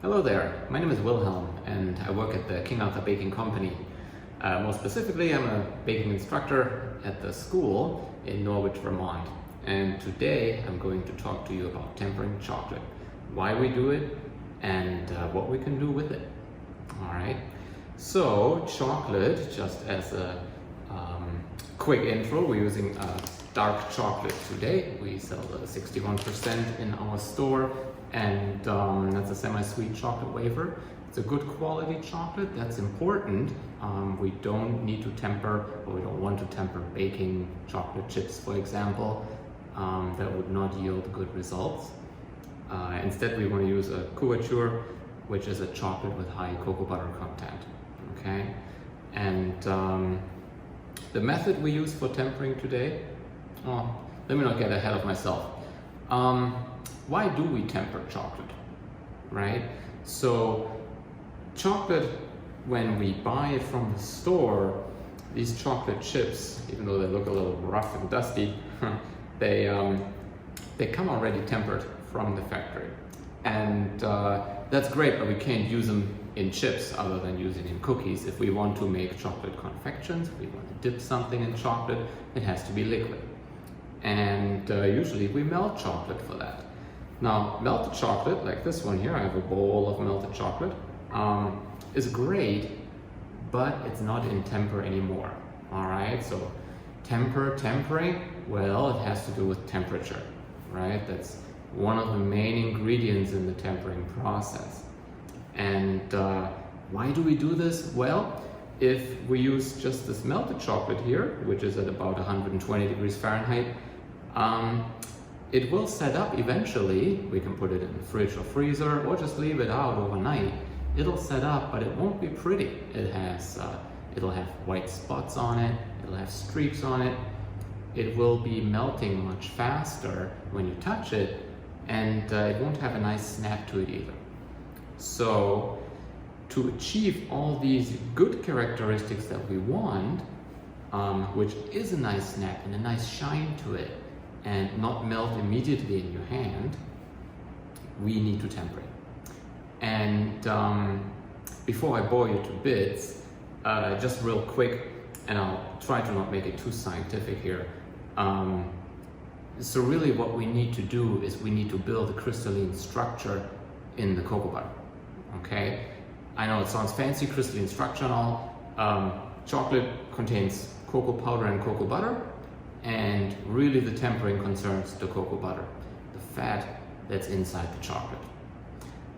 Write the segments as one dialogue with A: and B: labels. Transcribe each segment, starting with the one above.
A: Hello there, my name is Wilhelm and I work at the King Arthur Baking Company. More specifically, I'm a baking instructor at the school in Norwich, Vermont. And today I'm going to talk to you about tempering chocolate, why we do it and what we can do with it. Alright, so chocolate, just as a quick intro, we're using dark chocolate today. We sell the 61% in our store, and that's a semi-sweet chocolate wafer. It's a good quality chocolate, that's important. We don't need to temper, or we don't want to temper baking chocolate chips, for example. That would not yield good results. Instead, we want to use a couverture, which is a chocolate with high cocoa butter content. Okay, and the method we use for tempering today, let me not get ahead of myself. Why do we temper chocolate, right? So chocolate, when we buy it from the store, these chocolate chips, even though they look a little rough and dusty, they come already tempered from the factory. And that's great, but we can't use them in chips other than using in cookies. If we want to make chocolate confections, if we want to dip something in chocolate, it has to be liquid. And usually we melt chocolate for that. Now, melted chocolate, like this one here, I have a bowl of melted chocolate, is great, but it's not in temper anymore. All right, so tempering, well, it has to do with temperature, right? That's one of the main ingredients in the tempering process. And why do we do this? Well, if we use just this melted chocolate here, which is at about 120 degrees Fahrenheit, it will set up eventually. We can put it in the fridge or freezer, or just leave it out overnight. It'll set up, but it won't be pretty. It'll have white spots on it, it'll have streaks on it. It will be melting much faster when you touch it, and it won't have a nice snap to it either. So to achieve all these good characteristics that we want, which is a nice snap and a nice shine to it, and not melt immediately in your hand, we need to temper it. And before I bore you to bits, just real quick, and I'll try to not make it too scientific here. So really what we need to do is we need to build a crystalline structure in the cocoa butter, okay? I know it sounds fancy, crystalline structure and all. Chocolate contains cocoa powder and cocoa butter, and really the tempering concerns the cocoa butter, the fat that's inside the chocolate.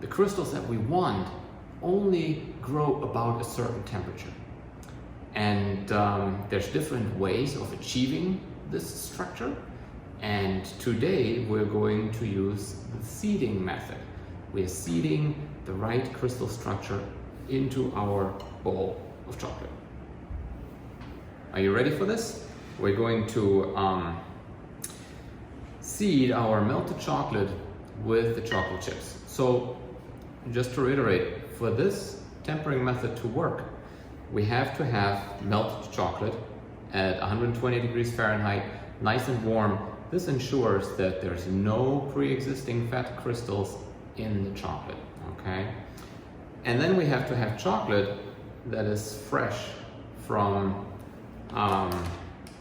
A: The crystals that we want only grow about a certain temperature. And there's different ways of achieving this structure. And today we're going to use the seeding method. We're seeding the right crystal structure into our bowl of chocolate. Are you ready for this? We're going to seed our melted chocolate with the chocolate chips. So just to reiterate, for this tempering method to work, we have to have melted chocolate at 120 degrees Fahrenheit, nice and warm. This ensures that there's no pre-existing fat crystals in the chocolate, okay? And then we have to have chocolate that is fresh from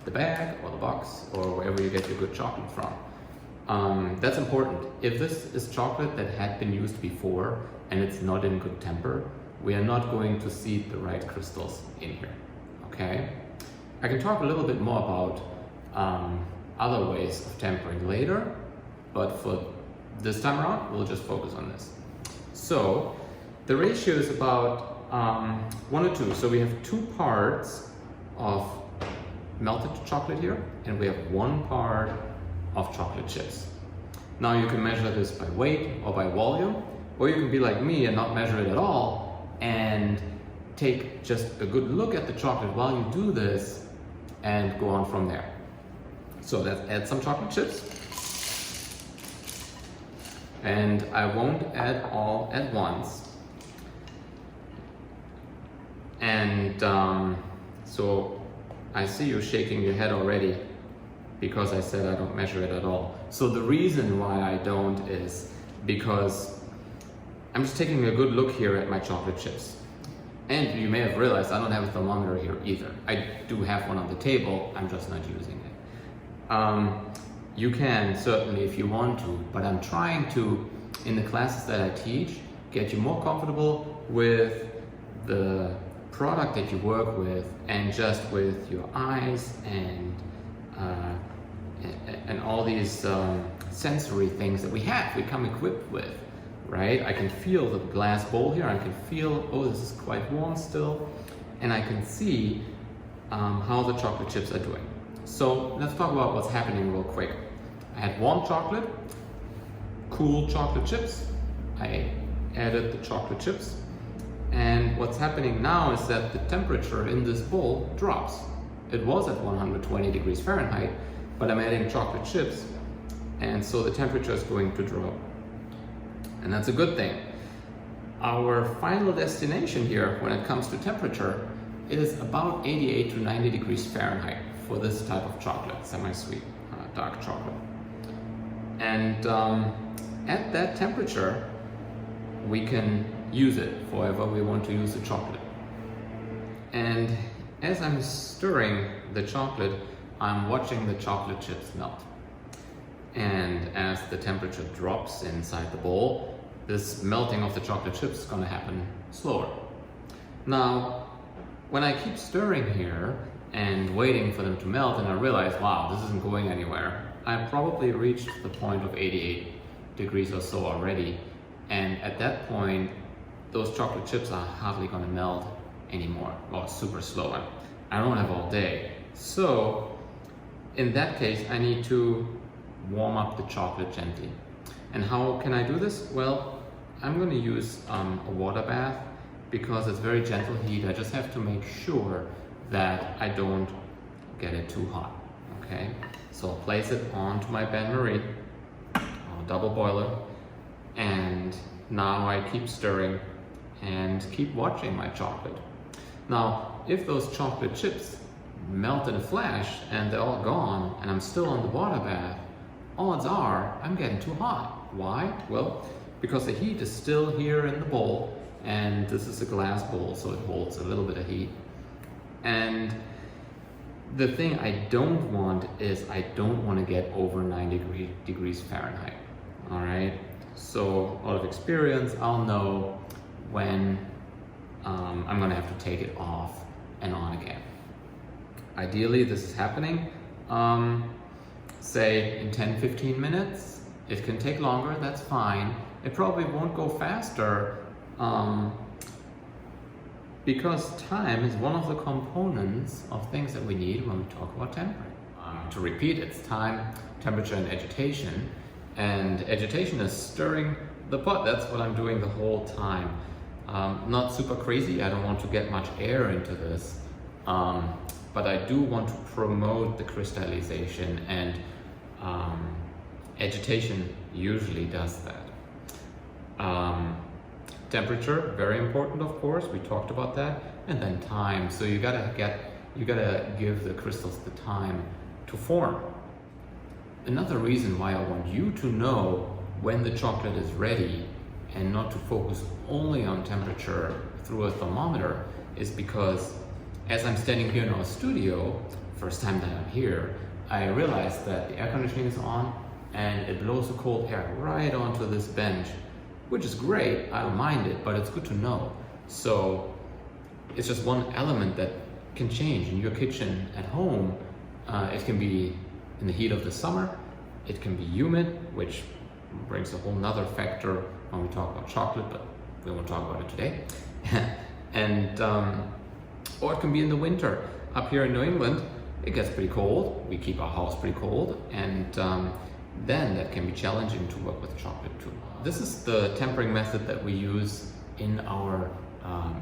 A: the bag or the box or wherever you get your good chocolate from. That's important. If this is chocolate that had been used before and it's not in good temper, we are not going to seed the right crystals in here, okay? I can talk a little bit more about other ways of tempering later, but for this time around, we'll just focus on this. So the ratio is about 1:2. So we have 2 parts of melted chocolate here, and we have 1 part of chocolate chips. Now you can measure this by weight or by volume, or you can be like me and not measure it at all and take just a good look at the chocolate while you do this and go on from there. So let's add some chocolate chips. And I won't add all at once. And so I see you shaking your head already because I said I don't measure it at all. So the reason why I don't is because I'm just taking a good look here at my chocolate chips. And you may have realized I don't have a thermometer here either. I do have one on the table, I'm just not using it. You can certainly if you want to, but I'm trying to, in the classes that I teach, get you more comfortable with the product that you work with and just with your eyes and all these sensory things that we come equipped with, right? I can feel the glass bowl here, I can feel, oh, this is quite warm still, and I can see how the chocolate chips are doing. So let's talk about what's happening real quick. I had warm chocolate, cool chocolate chips, I added the chocolate chips, and what's happening now is that the temperature in this bowl drops. It was at 120 degrees Fahrenheit, but I'm adding chocolate chips, and so the temperature is going to drop. And that's a good thing. Our final destination here when it comes to temperature is about 88 to 90 degrees Fahrenheit for this type of chocolate, semi-sweet dark chocolate. And at that temperature, we can use it for however we want to use the chocolate. And as I'm stirring the chocolate, I'm watching the chocolate chips melt. And as the temperature drops inside the bowl, this melting of the chocolate chips is going to happen slower. Now, when I keep stirring here and waiting for them to melt and I realize, wow, this isn't going anywhere, I probably reached the point of 88 degrees or so already. And at that point, those chocolate chips are hardly going to melt anymore, or super slow. I don't have all day. So in that case, I need to warm up the chocolate gently. And how can I do this? Well, I'm going to use a water bath because it's very gentle heat. I just have to make sure that I don't get it too hot. Okay, so I'll place it onto my bain-marie, double boiler, and now I keep stirring and keep watching my chocolate. Now, if those chocolate chips melt in a flash and they're all gone and I'm still on the water bath, odds are I'm getting too hot. Why? Well, because the heat is still here in the bowl, and this is a glass bowl, so it holds a little bit of heat. And the thing I don't want is I don't want to get over 90 degrees Fahrenheit. All right. So out of experience, I'll know when I'm going to have to take it off and on again. Ideally, this is happening, say in 10-15 minutes. It can take longer, that's fine. It probably won't go faster because time is one of the components of things that we need when we talk about tempering. To repeat, it's time, temperature, and agitation. And agitation is stirring the pot. That's what I'm doing the whole time. Not super crazy, I don't want to get much air into this, but I do want to promote the crystallization, and agitation usually does that. Temperature, very important, of course, we talked about that, and then time. So you gotta give the crystals the time to form. Another reason why I want you to know when the chocolate is ready and not to focus only on temperature through a thermometer is because as I'm standing here in our studio, first time that I'm here, I realized that the air conditioning is on and it blows the cold air right onto this bench, which is great, I don't mind it, but it's good to know. So it's just one element that can change in your kitchen at home. It can be in the heat of the summer, it can be humid, which brings a whole nother factor when we talk about chocolate, but we won't talk about it today. And or it can be in the winter. Up here in New England, it gets pretty cold. We keep our house pretty cold, and then that can be challenging to work with chocolate too. This is the tempering method that we use in our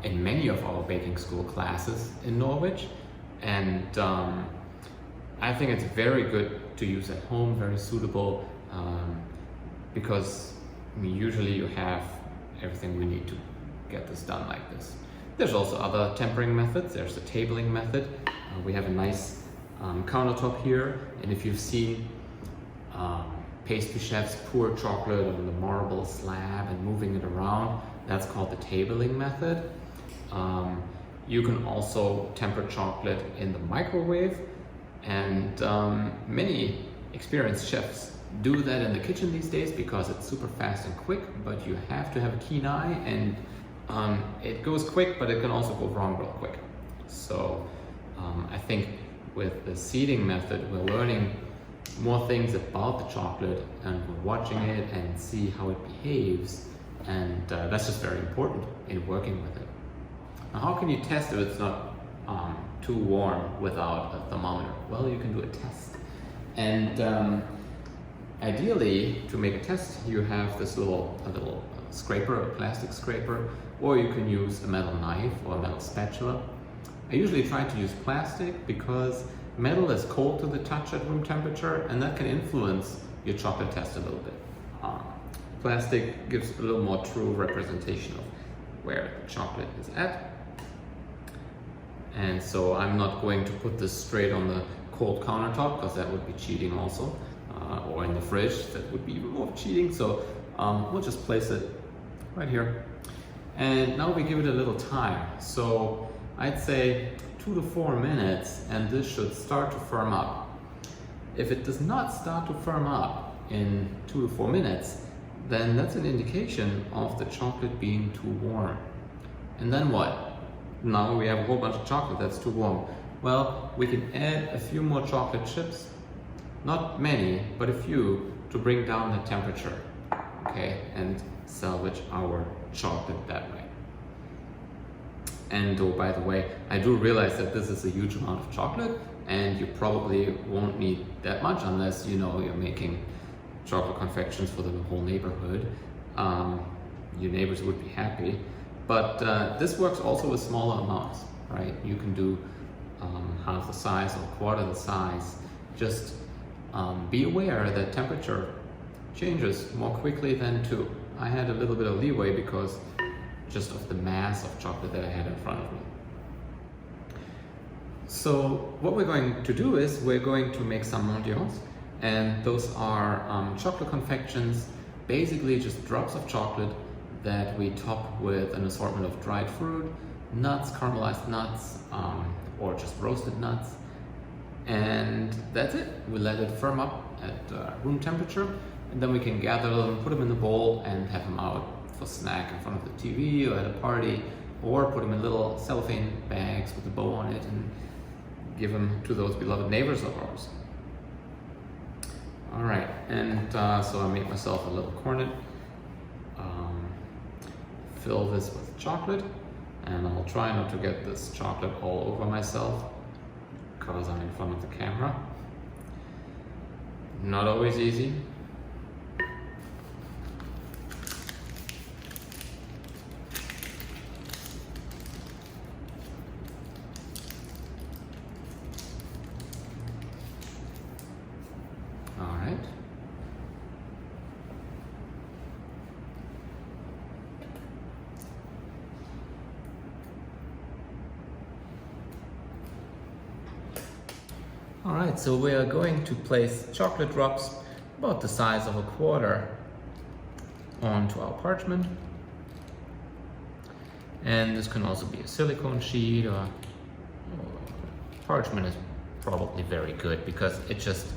A: in many of our baking school classes in Norwich, and I think it's very good to use at home, very suitable, because I mean, usually you have everything we need to get this done like this. There's also other tempering methods. There's the tabling method. We have a nice countertop here, and if you've seen pastry chefs pour chocolate on the marble slab and moving it around. That's called the tabling method. You can also temper chocolate in the microwave, and many experienced chefs do that in the kitchen these days because it's super fast and quick, but you have to have a keen eye, and it goes quick, but it can also go wrong real quick. So I think with the seeding method, we're learning more things about the chocolate, and we're watching it and see how it behaves, and that's just very important in working with it. Now, how can you test if it's not too warm without a thermometer? Well, you can do a test, and ideally, to make a test, you have this little scraper, a plastic scraper, or you can use a metal knife or a metal spatula. I usually try to use plastic because metal is cold to the touch at room temperature, and that can influence your chocolate test a little bit. Plastic gives a little more true representation of where the chocolate is at. And so I'm not going to put this straight on the cold countertop because that would be cheating also, or in the fridge, that would be even more cheating. So we'll just place it right here. And now we give it a little time. So I'd say 2 to 4 minutes, and this should start to firm up. If it does not start to firm up in 2 to 4 minutes, then that's an indication of the chocolate being too warm. And then what? Now we have a whole bunch of chocolate that's too warm. Well, we can add a few more chocolate chips, not many, but a few, to bring down the temperature, okay, and salvage our chocolate that way. And oh, by the way, I do realize that this is a huge amount of chocolate, and you probably won't need that much unless you know you're making chocolate confections for the whole neighborhood. Your neighbors would be happy. But this works also with smaller amounts, right? You can do half the size or a quarter the size. Just be aware that temperature changes more quickly than 2. I had a little bit of leeway because just of the mass of chocolate that I had in front of me. So what we're going to do is we're going to make some mondials, and those are chocolate confections, basically just drops of chocolate that we top with an assortment of dried fruit, nuts, caramelized nuts, or just roasted nuts. And that's it. We let it firm up at room temperature, and then we can gather them, put them in the bowl, and have them out for snack in front of the TV or at a party, or put them in little cellophane bags with a bow on it and give them to those beloved neighbors of ours. All right, and so I made myself a little cornet. Fill this with chocolate, and I'll try not to get this chocolate all over myself because I'm in front of the camera. Not always easy. All right. Alright, so we are going to place chocolate drops about the size of a quarter onto our parchment. And this can also be a silicone sheet, or parchment is probably very good because it just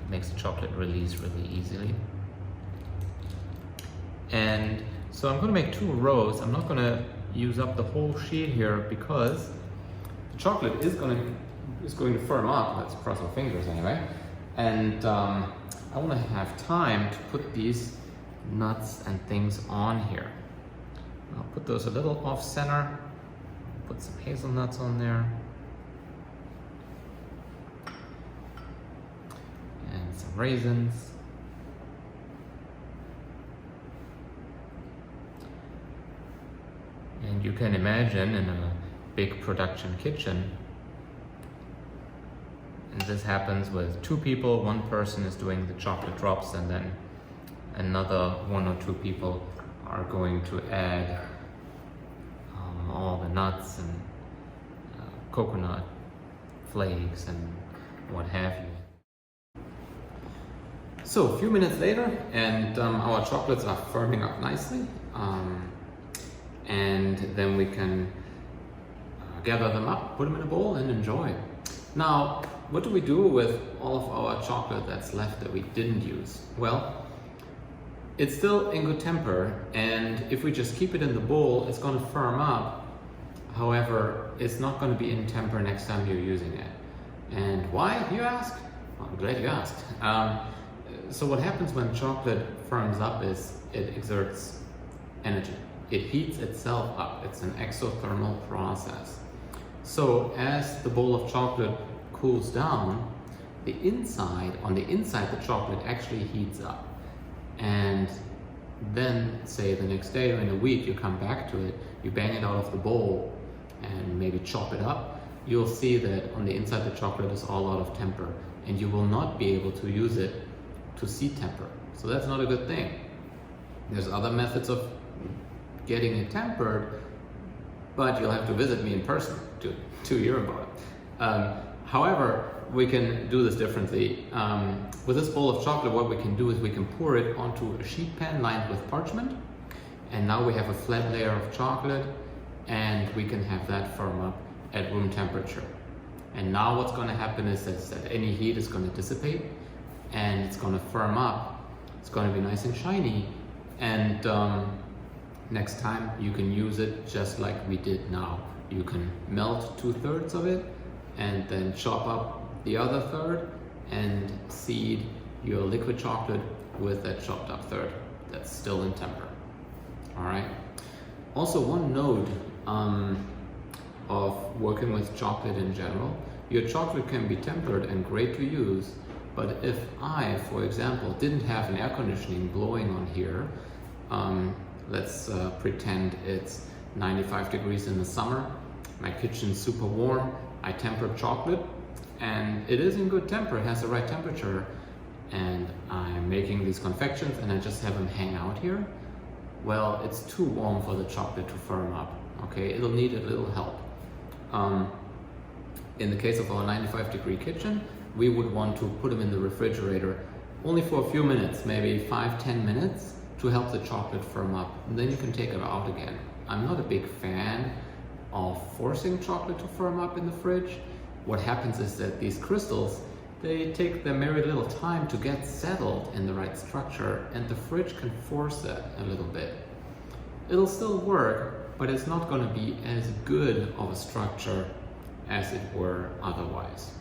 A: makes the chocolate release really easily. And so I'm going to make 2 rows. I'm not going to use up the whole sheet here because the chocolate is going to firm up. Let's cross our fingers anyway. And I want to have time to put these nuts and things on here. I'll put those a little off center, put some hazelnuts on there, and some raisins. And you can imagine in a big production kitchen, and this happens with 2 people. 1 person is doing the chocolate drops, and then another 1 or 2 people are going to add all the nuts and coconut flakes and what have you. So a few minutes later, and our chocolates are firming up nicely, and then we can gather them up, put them in a bowl, and enjoy. Now, what do we do with all of our chocolate that's left that we didn't use? Well, it's still in good temper, and if we just keep it in the bowl, it's going to firm up. However, it's not going to be in temper next time you're using it. And why, you ask? Well, I'm glad you asked. So what happens when chocolate firms up is it exerts energy. It heats itself up. It's an exothermal process. So as the bowl of chocolate cools down, on the inside the chocolate actually heats up. And then, say the next day or in a week, you come back to it, you bang it out of the bowl and maybe chop it up, you'll see that on the inside the chocolate is all out of temper, and you will not be able to use it to seed temper. So that's not a good thing. There's other methods of getting it tempered, but you'll have to visit me in person to hear about it. However, we can do this differently. With this bowl of chocolate, what we can do is we can pour it onto a sheet pan lined with parchment, and now we have a flat layer of chocolate, and we can have that firm up at room temperature. And now what's going to happen is that any heat is going to dissipate, and it's going to firm up. It's going to be nice and shiny, and next time you can use it just like we did now. You can melt 2/3 of it and then chop up the other third and seed your liquid chocolate with that chopped up third that's still in temper. All right. Also, one note of working with chocolate in general: your chocolate can be tempered and great to use, but if I, for example, didn't have an air conditioning blowing on here, let's pretend it's 95 degrees in the summer, my kitchen's super warm, I tempered chocolate, and it is in good temper, it has the right temperature, and I'm making these confections and I just have them hang out here. Well, it's too warm for the chocolate to firm up, okay? It'll need a little help. In the case of our 95-degree kitchen, we would want to put them in the refrigerator only for a few minutes, maybe 5-10 minutes, to help the chocolate firm up, and then you can take it out again. I'm not a big fan of forcing chocolate to firm up in the fridge. What happens is that these crystals, they take their merry little time to get settled in the right structure, and the fridge can force that a little bit. It'll still work, but it's not going to be as good of a structure as it were otherwise.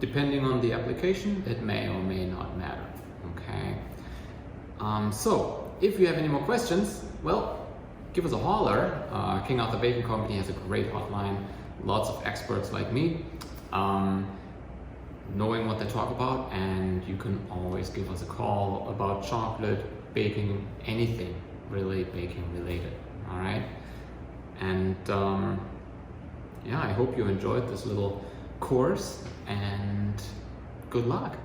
A: Depending on the application, it may or may not matter, okay? So, if you have any more questions, well, give us a holler. King Arthur Baking Company has a great hotline, lots of experts like me, knowing what they talk about, and you can always give us a call about chocolate, baking, anything really baking related, all right? And yeah, I hope you enjoyed this little course, and good luck.